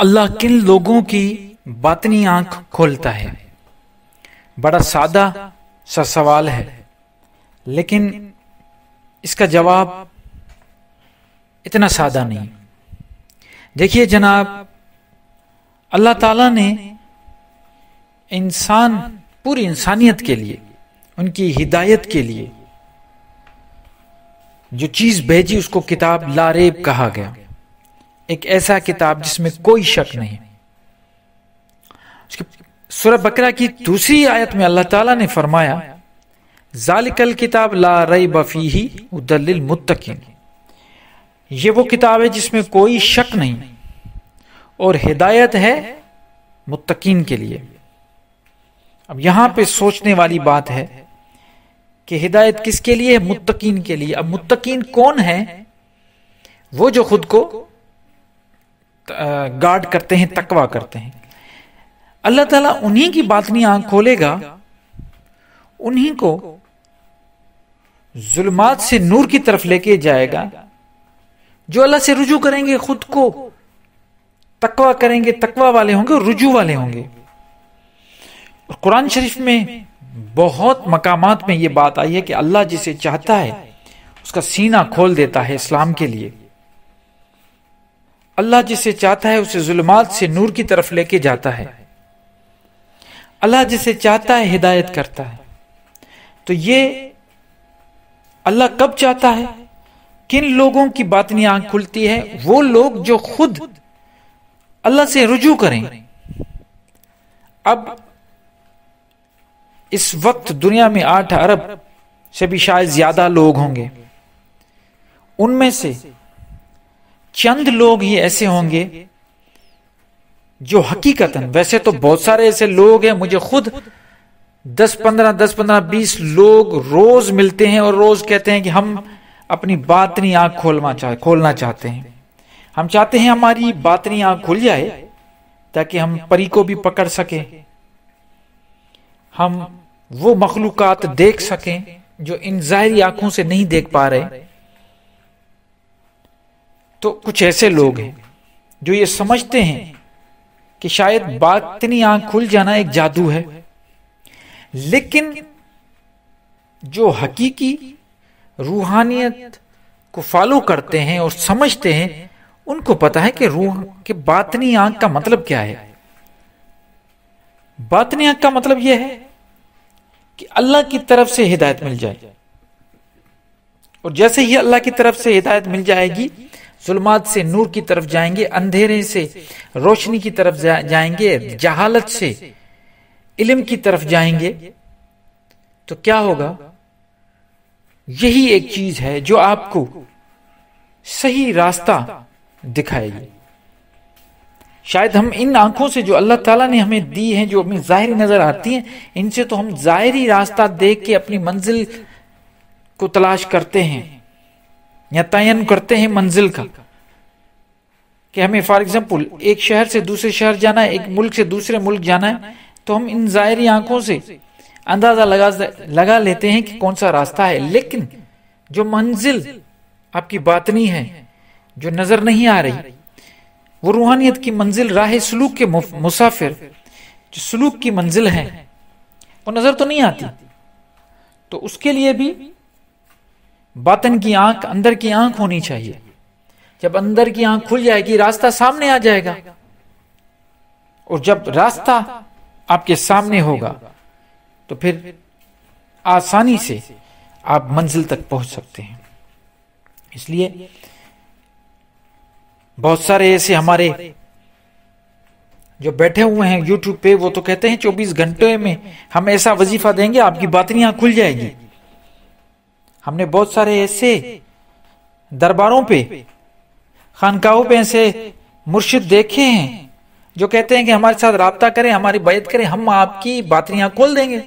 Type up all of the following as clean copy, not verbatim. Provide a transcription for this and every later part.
اللہ کن لوگوں کی باطنی آنکھ کھولتا ہے؟ بڑا سادہ سا سوال ہے، لیکن اس کا جواب اتنا سادہ نہیں۔ دیکھیے جناب، اللہ تعالیٰ نے پوری انسانیت کے لیے، ان کی ہدایت کے لیے جو چیز بھیجی اس کو کتاب لا ریب کہا گیا، ایک ایسا کتاب جس میں کوئی شک نہیں۔ سورہ بقرہ کی دوسری آیت میں اللہ تعالیٰ نے فرمایا ذالک الکتاب لا ریب فیہ ھدی للمتقین، یہ وہ کتاب ہے جس میں کوئی شک نہیں اور ہدایت ہے متقین کے لیے۔ اب یہاں پہ سوچنے والی بات ہے کہ ہدایت کس کے لیے؟ متقین کے لیے۔ اب متقین کون ہے؟ وہ جو خود کو گارڈ کرتے ہیں، تقویٰ کرتے ہیں۔ اللہ تعالیٰ انہی کی باطنی آنکھ کھولے گا، انہی کو ظلمات سے نور کی طرف لے کے جائے گا، جو اللہ سے رجوع کریں گے، خود کو تقویٰ کریں گے، تقویٰ والے ہوں گے اور رجوع والے ہوں گے۔ اور قرآن شریف میں بہت مقامات میں یہ بات آئی ہے کہ اللہ جسے چاہتا ہے اس کا سینہ کھول دیتا ہے اسلام کے لیے، اللہ جسے چاہتا ہے اسے ظلمات سے نور کی طرف لے کے جاتا ہے، اللہ جسے چاہتا ہے ہدایت کرتا ہے۔ تو یہ اللہ کب چاہتا ہے؟ کن لوگوں کی باطنی آنکھ کھلتی ہے؟ وہ لوگ جو خود اللہ سے رجوع کریں۔ اب اس وقت دنیا میں 8 ارب سے بھی شاید زیادہ لوگ ہوں گے، ان میں سے چند لوگ ہی ایسے ہوں گے جو حقیقتاً، ویسے تو بہت سارے ایسے لوگ ہیں، مجھے خود 10-15 20 لوگ روز ملتے ہیں اور روز کہتے ہیں کہ ہم اپنی باطنی آنکھ کھولنا چاہتے ہیں، ہم چاہتے ہیں ہماری باطنی آنکھ کھل جائے تاکہ ہم پری کو بھی پکڑ سکیں، ہم وہ مخلوقات دیکھ سکیں جو ان ظاہری آنکھوں سے نہیں دیکھ پا رہے۔ تو کچھ ایسے لوگ ہیں جو یہ سمجھتے ہیں کہ شاید باطنی آنکھ کھل جانا ایک جادو ہے، لیکن جو حقیقی روحانیت کو فالو کرتے ہیں اور سمجھتے ہیں، ان کو پتا ہے کہ روح کے باطنی آنکھ کا مطلب کیا ہے۔ باطنی آنکھ کا مطلب یہ ہے کہ اللہ کی طرف سے ہدایت مل جائے، اور جیسے ہی اللہ کی طرف سے ہدایت مل جائے گی، ظلمات سے نور کی طرف جائیں گے، اندھیرے سے روشنی کی طرف جائیں گے، جہالت سے علم کی طرف جائیں گے، تو کیا ہوگا؟ یہی ایک چیز ہے جو آپ کو صحیح راستہ دکھائے گی۔ شاید ہم ان آنکھوں سے جو اللہ تعالیٰ نے ہمیں دی ہیں، جو ہمیں ظاہری نظر آتی ہیں، ان سے تو ہم ظاہری راستہ دیکھ کے اپنی منزل کو تلاش کرتے ہیں یا تعین کرتے ہیں منزل کا، کہ ہمیں فار ایگزامپل ایک شہر سے دوسرے شہر جانا ہے، ایک ملک سے دوسرے ملک جانا ہے، تو ہم ان ظاہری آنکھوں سے اندازہ لگا لیتے ہیں کہ کون سا راستہ ہے، لیکن جو منزل آپ کی باطنی ہے، جو نظر نہیں آ رہی، وہ روحانیت کی منزل، راہ سلوک کے مسافر جو سلوک کی منزل ہے، وہ نظر تو نہیں آتی۔ تو اس کے لیے بھی باطن کی آنکھ، اندر کی آنکھ ہونی چاہیے۔ جب اندر کی آنکھ کھل جائے گی، راستہ سامنے آ جائے گا، اور جب راستہ آپ کے سامنے ہوگا تو پھر آسانی سے آپ منزل تک پہنچ سکتے ہیں۔ اس لیے بہت سارے ایسے ہمارے جو بیٹھے ہوئے ہیں یوٹیوب پہ، وہ تو کہتے ہیں 24 گھنٹے میں ہم ایسا وظیفہ دیں گے آپ کی باطنی آنکھ کھل جائے گی۔ ہم نے بہت سارے ایسے درباروں پہ، خانقاہوں پہ ایسے مرشد دیکھے ہیں جو کہتے ہیں کہ ہمارے ساتھ رابطہ کریں، ہماری بیعت کریں، ہم آپ کی باطنی آنکھ کھول دیں گے۔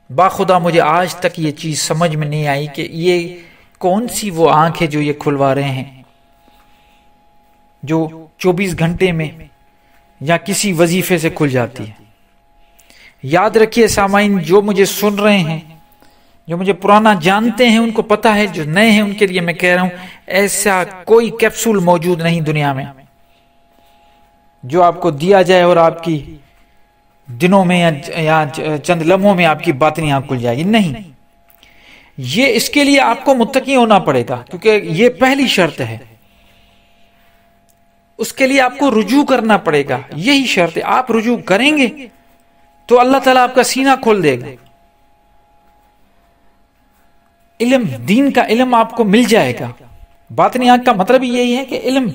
باخدا مجھے آج تک یہ چیز سمجھ میں نہیں آئی کہ یہ کون سی وہ آنکھ ہے جو یہ کھلوا رہے ہیں، جو 24 گھنٹے میں یا کسی وظیفے سے کھل جاتی ہے۔ یاد رکھیے سامعین، جو مجھے سن رہے ہیں، جو مجھے پرانا جانتے ہیں، ان کو پتا ہے، جو نئے ہیں ان کے لیے میں کہہ رہا ہوں، ایسا کوئی کیپسول موجود نہیں دنیا میں جو آپ کو دیا جائے اور آپ کی دنوں میں یا چند لمحوں میں آپ کی باطنی آنکھ کھل جائے گی، نہیں، یہ اس کے لیے آپ کو متقی ہونا پڑے گا، کیونکہ یہ پہلی شرط ہے، اس کے لیے آپ کو رجوع کرنا پڑے گا، یہی شرط ہے، آپ رجوع کریں گے تو اللہ تعالیٰ آپ کا سینہ کھول دے گا، علم، دین کا علم آپ کو مل جائے گا۔ باطنی آنکھ کا مطلب یہی ہے کہ علم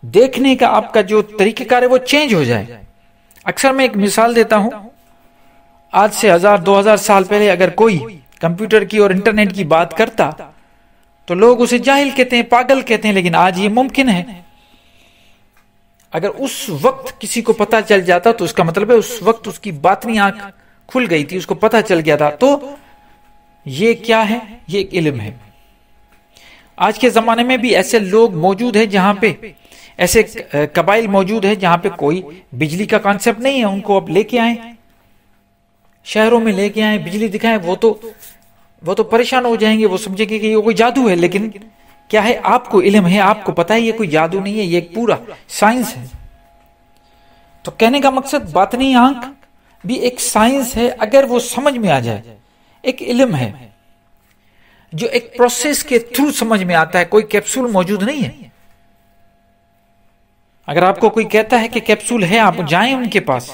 دیکھنے کا آپ کا جو طریقہ کار ہے وہ چینج ہو جائے۔ اکثر میں ایک مثال دیتا ہوں، آج سے 1000-2000 سال پہلے اگر کوئی کمپیوٹر کی اور انٹرنیٹ کی بات کرتا تو لوگ اسے جاہل کہتے ہیں، پاگل کہتے ہیں، لیکن آج یہ ممکن ہے۔ اگر اس وقت کسی کو پتا چل جاتا تو اس کا مطلب ہے اس وقت اس کی باطنی آنکھ کھل گئی تھی، اس کو پتا چل گیا تھا۔ تو یہ کیا ہے؟ یہ ایک علم ہے۔ آج کے زمانے میں بھی ایسے لوگ موجود ہیں جہاں پہ ایسے قبائل موجود ہیں جہاں پہ کوئی بجلی کا کانسیپٹ نہیں ہے، ان کو اب لے کے آئیں، شہروں میں لے کے آئیں، بجلی دکھائیں، وہ تو پریشان ہو جائیں گے، وہ سمجھیں گے کہ یہ کوئی جادو ہے، لیکن کیا ہے؟ آپ کو علم ہے، آپ کو پتا ہے یہ کوئی جادو نہیں ہے، یہ ایک پورا سائنس ہے۔ تو کہنے کا مقصد باطنی آنکھ بھی ایک سائنس ہے، اگر وہ سمجھ میں آ جائے، ایک علم ہے جو ایک پروسیس کے تھرو سمجھ میں آتا ہے، کوئی کیپسول موجود نہیں ہے۔ اگر آپ کو کوئی کہتا ہے کہ کیپسول ہے، آپ جائیں ان کے پاس،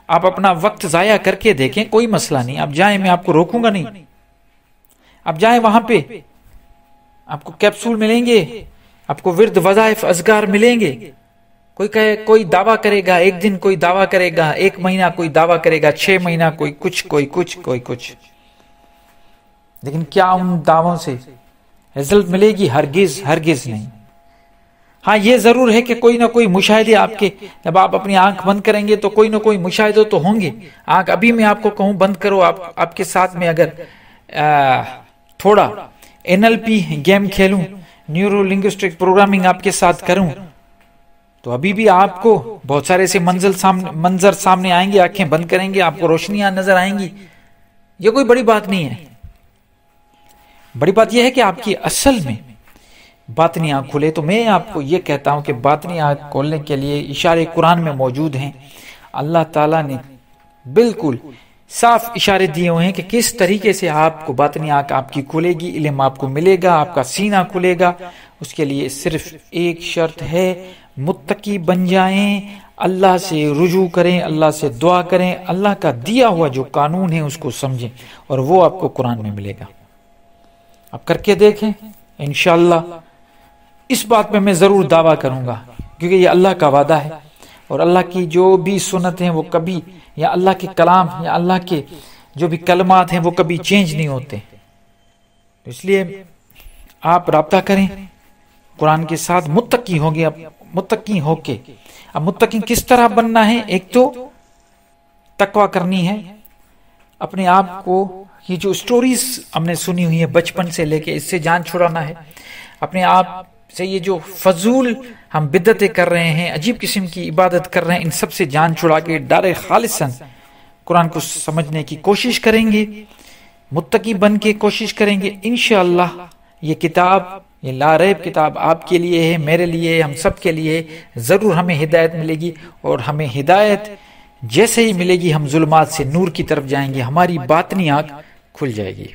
آپ اپنا وقت ضائع کر کے دیکھیں، کوئی مسئلہ نہیں، آپ جائیں، میں آپ کو روکوں گا نہیں، آپ جائیں وہاں پہ، آپ کو کیپسول ملیں گے، آپ کو ورد وظائف اذکار ملیں گے۔ کوئی دعویٰ کرے گا، ایک دن کوئی دعویٰ کرے گا، 1 مہینہ کوئی دعویٰ کرے گا، 6 مہینہ کوئی کچھ، لیکن کیا ان دعووں سے رزلٹ ملے گی؟ ہرگز نہیں۔ ہاں یہ ضرور ہے کہ کوئی نہ کوئی مشاہدے آپ کے، جب آپ اپنی آنکھ بند کریں گے تو کوئی نہ کوئی مشاہدے تو ہوں گے۔ آنکھ ابھی میں آپ کو کہوں بند کرو، آپ کے ساتھ میں اگر تھوڑا NLP گیم کھیلوں، نیورو لنگوسٹک پروگرامنگ آپ کے ساتھ کروں، تو ابھی بھی آپ کو بہت سارے ایسے منظر سامنے آئیں گے، آنکھیں بند کریں گے، آپ کو روشنیاں نظر آئیں گی۔ یہ کوئی بڑی بات نہیں ہے، بڑی بات یہ ہے کہ آپ کی اصل میں باطنی آنکھ کھلے۔ تو میں آپ کو یہ کہتا ہوں کہ باطنی آنکھ کھولنے کے لیے اشارے قرآن میں موجود ہیں، اللہ تعالیٰ نے بالکل صاف اشارے دیے ہوئے ہیں کہ کس طریقے سے آپ کو باطنی آنکھ آپ کی کھلے گی، علم آپ کو ملے گا، آپ کا سینہ کھلے گا۔ اس کے لیے صرف ایک شرط ہے، متقی بن جائیں، اللہ سے رجوع کریں، اللہ سے دعا کریں، اللہ کا دیا ہوا جو قانون ہے اس کو سمجھیں، اور وہ آپ کو قرآن میں ملے گا۔ آپ کر کے دیکھیں، انشاءاللہ اس بات میں ضرور دعویٰ کروں گا، کیونکہ یہ اللہ کا وعدہ ہے، اور اللہ کی جو بھی سنت ہیں وہ کبھی، یا اللہ کے کلام یا اللہ کے جو بھی کلمات ہیں وہ کبھی چینج نہیں ہوتے۔ اس لیے آپ رابطہ کریں قرآن کے ساتھ، متقی ہو گے، متقی ہو کے۔ اب متقی کس طرح بننا ہے؟ ایک تو تقویٰ کرنی ہے، اپنے آپ کو، یہ جو سٹوریز ہم نے سنی ہوئی ہے بچپن سے لے کے، اس سے جان چھڑانا ہے، اپنے آپ سے یہ جو فضول ہم بدعتیں کر رہے ہیں، عجیب قسم کی عبادت کر رہے ہیں، ان سب سے جان چھڑا کے ڈارے خالصاً قرآن کو سمجھنے کی کوشش کریں گے، متقی بن کے کوشش کریں گے، انشاءاللہ یہ کتاب، یہ لا ریب کتاب آپ کے لیے ہے، میرے لیے، ہم سب کے لیے ضرور ہمیں ہدایت ملے گی، اور ہمیں ہدایت جیسے ہی ملے گی ہم ظلمات سے نور کی طرف جائیں گے، ہماری باطنی آنکھ کھل جائے گی۔